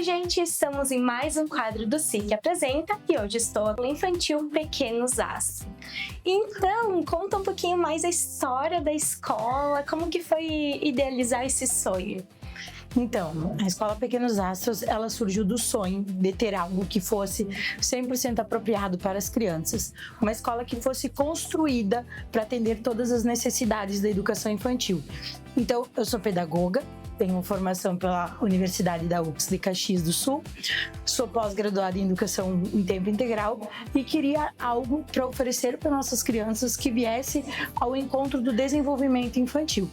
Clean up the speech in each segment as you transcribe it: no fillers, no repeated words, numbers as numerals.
Oi, gente! Estamos em mais um quadro do SIC Apresenta e hoje estou no Infantil Pequenos Astros. Então, conta um pouquinho mais a história da escola, como que foi idealizar esse sonho? Então, a Escola Pequenos Astros, ela surgiu do sonho de ter algo que fosse 100% apropriado para as crianças. Uma escola que fosse construída para atender todas as necessidades da educação infantil. Então, eu sou pedagoga, tenho formação pela Universidade da UFS de Caxias do Sul, sou pós-graduada em Educação em Tempo Integral e queria algo para oferecer para nossas crianças que viesse ao encontro do desenvolvimento infantil.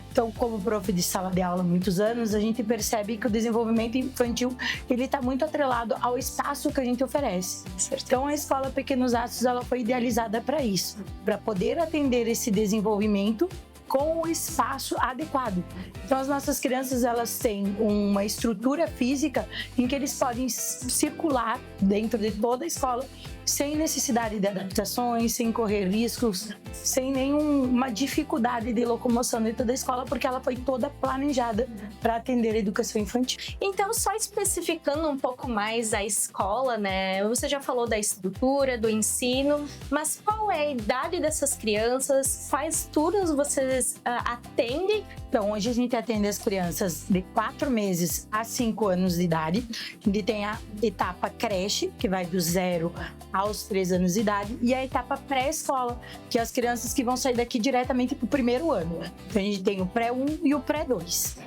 Então, como prof de sala de aula há muitos anos, a gente percebe que o desenvolvimento infantil ele está muito atrelado ao espaço que a gente oferece. Então, a Escola Pequenos Astros ela foi idealizada para isso, para poder atender esse desenvolvimento com o espaço adequado. Então, as nossas crianças, elas têm uma estrutura física em que eles podem circular dentro de toda a escola sem necessidade de adaptações, sem correr riscos, sem nenhuma dificuldade de locomoção dentro da escola, porque ela foi toda planejada para atender a educação infantil. Então, só especificando um pouco mais a escola, né? Você já falou da estrutura, do ensino, mas qual é a idade dessas crianças? Quais turnos vocês atendem? Então, hoje a gente atende as crianças de 4 meses a 5 anos de idade. A gente tem a etapa creche, que vai do 0 aos 3 anos de idade, e a etapa pré-escola, que é as crianças que vão sair daqui diretamente para o primeiro ano. Então, a gente tem o pré-1 e o pré-2.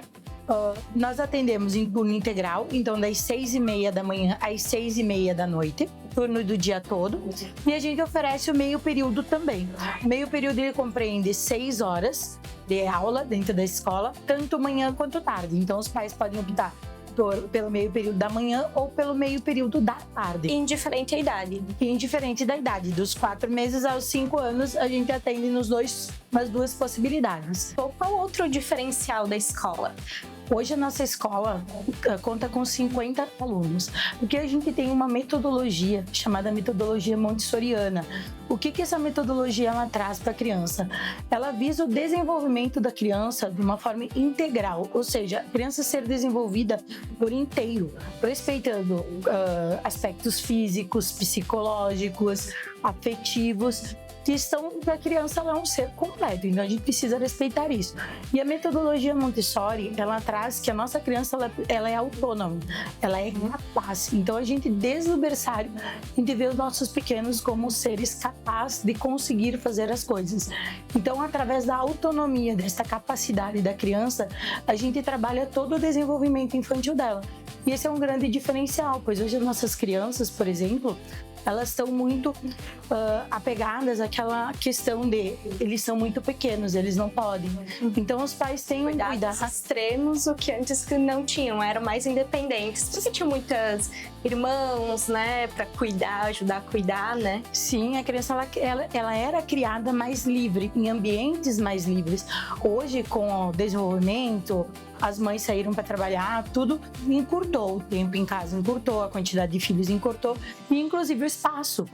Nós atendemos em turno integral, então das 6h30 da manhã às 6h30 da noite, turno do dia todo, e a gente oferece o meio período também. O meio período ele compreende 6 horas de aula dentro da escola, tanto manhã quanto tarde. Então os pais podem optar pelo meio período da manhã ou pelo meio período da tarde. Indiferente à idade. Indiferente da idade. Dos 4 meses aos 5 anos, a gente atende nas duas possibilidades. Qual outro diferencial da escola? Hoje a nossa escola conta com 50 alunos, porque a gente tem uma metodologia chamada metodologia montessoriana. O que essa metodologia ela traz para a criança? Ela visa o desenvolvimento da criança de uma forma integral, ou seja, a criança ser desenvolvida por inteiro, respeitando aspectos físicos, psicológicos, afetivos, que estão da criança ela é um ser completo, então a gente precisa respeitar isso. E a metodologia Montessori, ela traz que a nossa criança ela é autônoma, ela é capaz. Então a gente, desde o berçário, a gente vê os nossos pequenos como seres capazes de conseguir fazer as coisas. Então, através da autonomia, dessa capacidade da criança, a gente trabalha todo o desenvolvimento infantil dela. E esse é um grande diferencial, pois hoje as nossas crianças, por exemplo, elas estão muito apegadas àquela questão de eles são muito pequenos, eles não podem. Então os pais têm um cuidado extremos, o que antes não tinham, eram mais independentes. Porque tinha muitos irmãos, né, para cuidar, ajudar a cuidar, né? Sim, a criança ela era criada mais livre, em ambientes mais livres. Hoje, com o desenvolvimento, as mães saíram para trabalhar, tudo encurtou o tempo em casa, encurtou a quantidade de filhos, encurtou, e inclusive o espaço.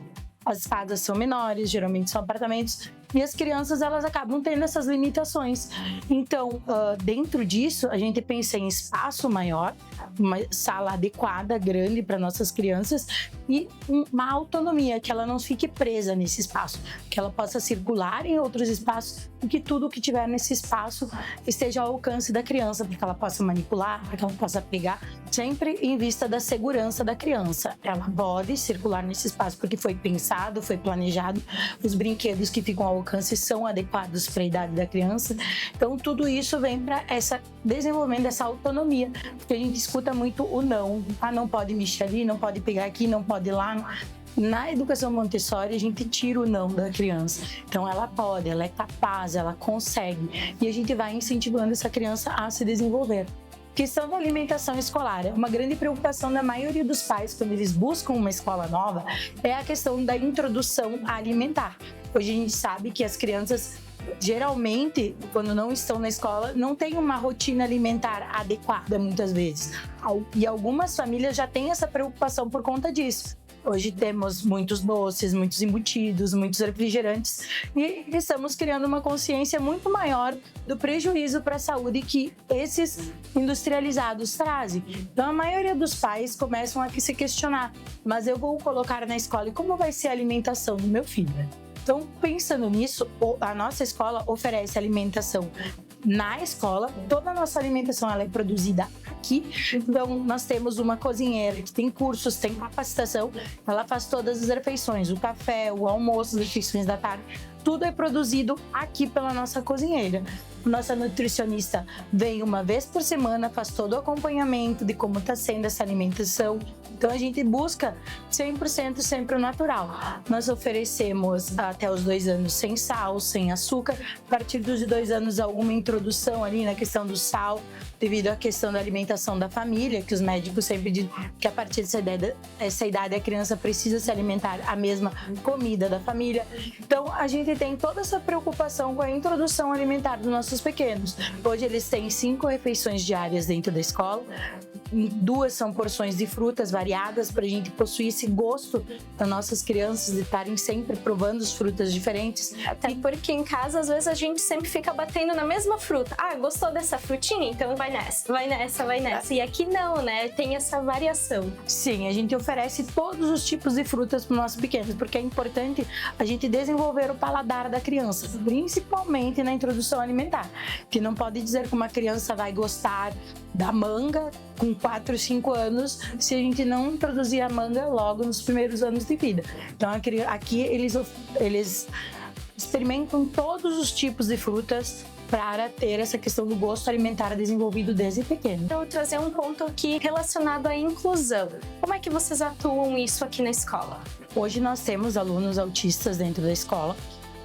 As casas são menores, geralmente são apartamentos, e as crianças elas acabam tendo essas limitações. Então, dentro disso, a gente pensa em espaço maior, uma sala adequada, grande para nossas crianças e uma autonomia, que ela não fique presa nesse espaço, que ela possa circular em outros espaços e que tudo que tiver nesse espaço esteja ao alcance da criança, para que ela possa manipular, para que ela possa pegar, sempre em vista da segurança da criança. Ela pode circular nesse espaço porque foi pensado, foi planejado, os brinquedos que ficam ao alcance são adequados para a idade da criança. Então, tudo isso vem para esse desenvolvimento dessa autonomia, porque a gente escuta muito o não. Não pode mexer ali, não pode pegar aqui, não pode ir lá. Na educação Montessori, a gente tira o não da criança. Então, ela pode, ela é capaz, ela consegue. E a gente vai incentivando essa criança a se desenvolver. Questão da alimentação escolar. Uma grande preocupação da maioria dos pais, quando eles buscam uma escola nova, é a questão da introdução alimentar. Hoje a gente sabe que as crianças, geralmente, quando não estão na escola, não têm uma rotina alimentar adequada, muitas vezes. E algumas famílias já têm essa preocupação por conta disso. Hoje temos muitos doces, muitos embutidos, muitos refrigerantes e estamos criando uma consciência muito maior do prejuízo para a saúde que esses industrializados trazem. Então a maioria dos pais começam a se questionar, mas eu vou colocar na escola e como vai ser a alimentação do meu filho? Então, pensando nisso, a nossa escola oferece alimentação na escola, toda a nossa alimentação ela é produzida aqui. Então, nós temos uma cozinheira que tem cursos, tem capacitação, ela faz todas as refeições, o café, o almoço, as refeições da tarde, tudo é produzido aqui pela nossa cozinheira. Nossa nutricionista vem uma vez por semana, faz todo o acompanhamento de como está sendo essa alimentação. Então a gente busca 100% sempre o natural. Nós oferecemos até os 2 anos sem sal, sem açúcar. A partir dos 2 anos, alguma introdução ali na questão do sal, devido à questão da alimentação da família, que os médicos sempre dizem que a partir dessa idade a criança precisa se alimentar a mesma comida da família. Então a gente tem toda essa preocupação com a introdução alimentar dos nossos pequenos. Hoje eles têm 5 refeições diárias dentro da escola. 2 são porções de frutas variadas para a gente possuir esse gosto das nossas crianças de estarem sempre provando as frutas diferentes. Até porque em casa, às vezes, a gente sempre fica batendo na mesma fruta. Ah, gostou dessa frutinha? Então vai nessa, vai nessa, vai nessa. E aqui não, né? Tem essa variação. Sim, a gente oferece todos os tipos de frutas para os nossos pequenos, porque é importante a gente desenvolver o paladar da criança, principalmente na introdução alimentar. Que não pode dizer que uma criança vai gostar da manga com 4, 5 anos se a gente não introduzir a manga logo nos primeiros anos de vida. Então aqui eles experimentam todos os tipos de frutas para ter essa questão do gosto alimentar desenvolvido desde pequeno. Eu vou trazer um ponto aqui relacionado à inclusão. Como é que vocês atuam isso aqui na escola? Hoje nós temos alunos autistas dentro da escola.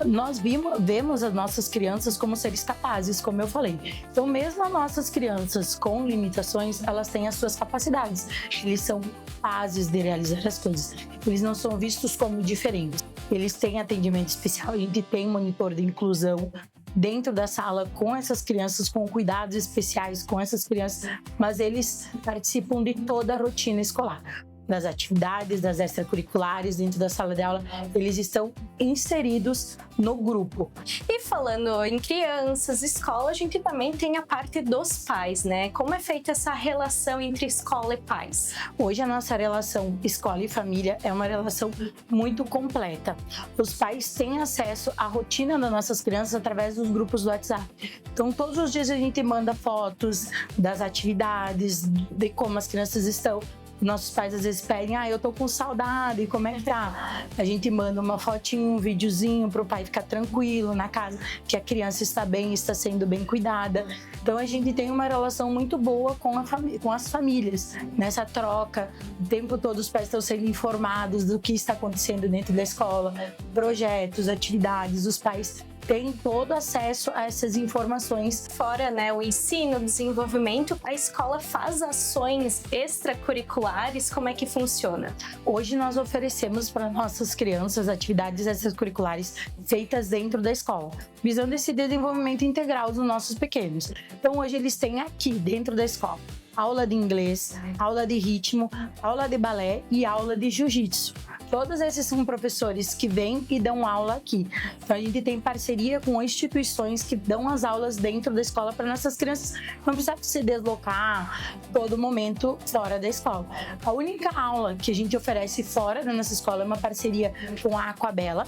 Nós vemos as nossas crianças como seres capazes, como eu falei. Então, mesmo as nossas crianças com limitações, elas têm as suas capacidades. Eles são capazes de realizar as coisas. Eles não são vistos como diferentes. Eles têm atendimento especial, a gente tem monitor de inclusão dentro da sala com essas crianças, com cuidados especiais com essas crianças, mas eles participam de toda a rotina escolar. Das atividades, das extracurriculares dentro da sala de aula, eles estão inseridos no grupo. E falando em crianças, escola, a gente também tem a parte dos pais, né? Como é feita essa relação entre escola e pais? Hoje a nossa relação escola e família é uma relação muito completa. Os pais têm acesso à rotina das nossas crianças através dos grupos do WhatsApp. Então todos os dias a gente manda fotos das atividades, de como as crianças estão. Nossos pais às vezes pedem, eu tô com saudade, como é que tá? A gente manda uma fotinho, um videozinho pro pai ficar tranquilo na casa, que a criança está bem, está sendo bem cuidada. Então a gente tem uma relação muito boa com as famílias, nessa troca. O tempo todo os pais estão sendo informados do que está acontecendo dentro da escola, projetos, atividades, os pais têm todo acesso a essas informações. Fora, né, o ensino, o desenvolvimento, a escola faz ações extracurriculares, como é que funciona? Hoje nós oferecemos para nossas crianças atividades extracurriculares feitas dentro da escola, visando esse desenvolvimento integral dos nossos pequenos. Então hoje eles têm aqui dentro da escola aula de inglês, aula de ritmo, aula de balé e aula de jiu-jitsu. Todos esses são professores que vêm e dão aula aqui. Então a gente tem parceria com instituições que dão as aulas dentro da escola para nossas crianças não precisar se deslocar todo momento fora da escola. A única aula que a gente oferece fora da nossa escola é uma parceria com a Aquabela,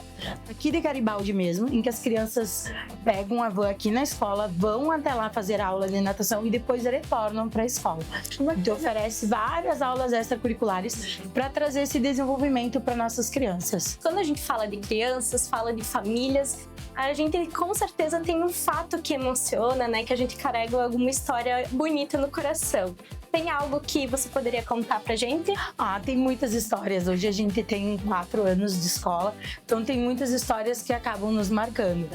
aqui de Garibaldi mesmo, em que as crianças pegam a van aqui na escola, vão até lá fazer aula de natação e depois retornam para a escola. A gente oferece várias aulas extracurriculares para trazer esse desenvolvimento para nossas crianças. Quando a gente fala de crianças, fala de famílias, a gente com certeza tem um fato que emociona, né? Que a gente carrega alguma história bonita no coração. Tem algo que você poderia contar pra gente? Tem muitas histórias. Hoje a gente tem 4 anos de escola, então tem muitas histórias que acabam nos marcando.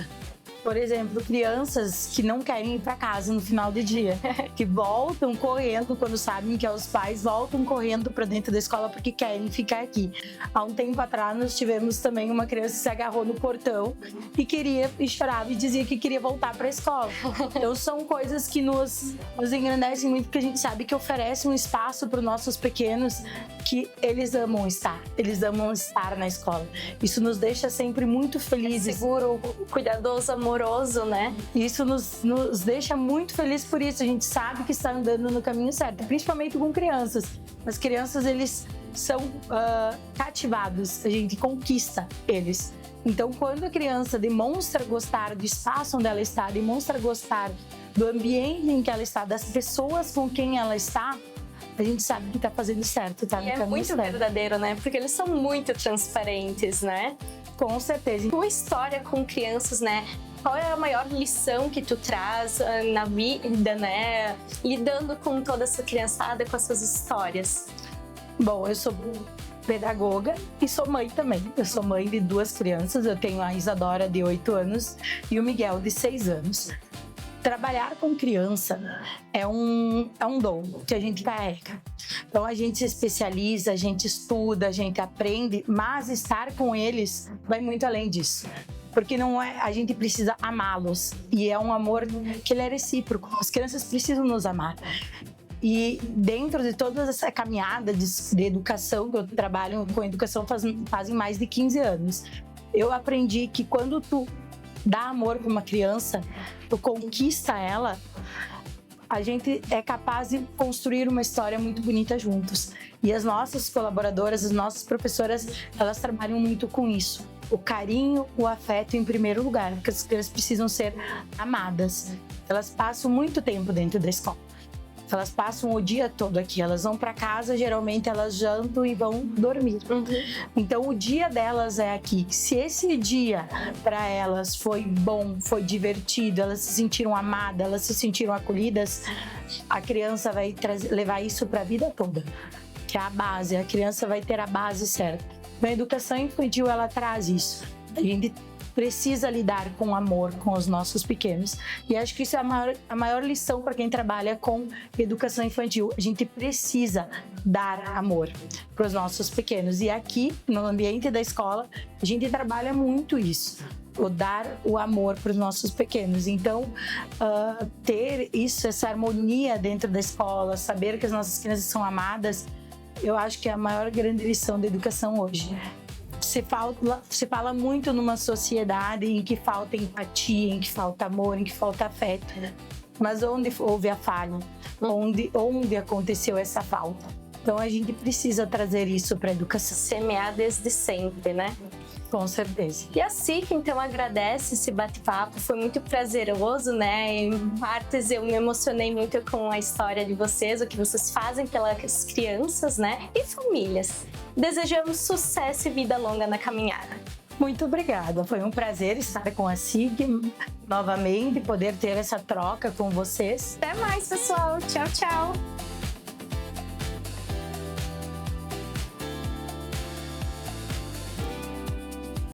Por exemplo, crianças que não querem ir para casa no final do dia, que voltam correndo quando sabem que é os pais, voltam correndo para dentro da escola porque querem ficar aqui. Há um tempo atrás nós tivemos também uma criança que se agarrou no portão e chorava e dizia que queria voltar para a escola. Então são coisas que nos engrandecem muito, porque a gente sabe que oferece um espaço para os nossos pequenos que eles amam estar na escola. Isso nos deixa sempre muito felizes. Seguro, cuidadoso, amoroso, né? Isso nos deixa muito felizes por isso. A gente sabe que está andando no caminho certo, principalmente com crianças. As crianças, eles são cativados, a gente conquista eles. Então, quando a criança demonstra gostar do espaço onde ela está, demonstra gostar do ambiente em que ela está, das pessoas com quem ela está, a gente sabe que está fazendo certo, está no caminho certo. É muito verdadeiro, né? Porque eles são muito transparentes, né? Com certeza. Tua história com crianças, né? Qual é a maior lição que tu traz na vida, né? Lidando com toda essa criançada, com as suas histórias. Bom, eu sou pedagoga e sou mãe também. Eu sou mãe de 2 crianças. Eu tenho a Isadora, de 8 anos, e o Miguel, de 6 anos. Trabalhar com criança é um dom que a gente carrega. Então a gente se especializa, a gente estuda, a gente aprende, mas estar com eles vai muito além disso. Porque não é, a gente precisa amá-los, e é um amor que ele é recíproco. As crianças precisam nos amar. E dentro de toda essa caminhada de educação, que eu trabalho com educação fazem mais de 15 anos, eu aprendi que quando tu dá amor para uma criança, tu conquista ela, a gente é capaz de construir uma história muito bonita juntos. E as nossas colaboradoras, as nossas professoras, elas trabalham muito com isso. O carinho, o afeto em primeiro lugar, porque as crianças precisam ser amadas. Elas passam muito tempo dentro da escola. Elas passam o dia todo aqui, elas vão para casa, geralmente elas jantam e vão dormir. Então o dia delas é aqui. Se esse dia para elas foi bom, foi divertido, elas se sentiram amadas, elas se sentiram acolhidas, a criança vai levar isso para a vida toda, que é a base. A criança vai ter a base certa. A educação infantil, ela traz isso. A gente precisa lidar com amor com os nossos pequenos. E acho que isso é a maior lição para quem trabalha com educação infantil. A gente precisa dar amor para os nossos pequenos. E aqui, no ambiente da escola, a gente trabalha muito isso. O dar o amor para os nossos pequenos. Então, ter isso, essa harmonia dentro da escola, saber que as nossas crianças são amadas, eu acho que é a maior grande lição da educação hoje. Se fala muito numa sociedade em que falta empatia, em que falta amor, em que falta afeto. Mas onde houve a falha? Onde aconteceu essa falta? Então a gente precisa trazer isso para a educação. Semear desde sempre, né? Com certeza. E a SIC, então, agradece esse bate-papo, foi muito prazeroso, né? Em partes eu me emocionei muito com a história de vocês, o que vocês fazem pelas crianças, né? E famílias. Desejamos sucesso e vida longa na caminhada. Muito obrigada, foi um prazer estar com a SIG novamente, poder ter essa troca com vocês. Até mais, pessoal. Tchau, tchau.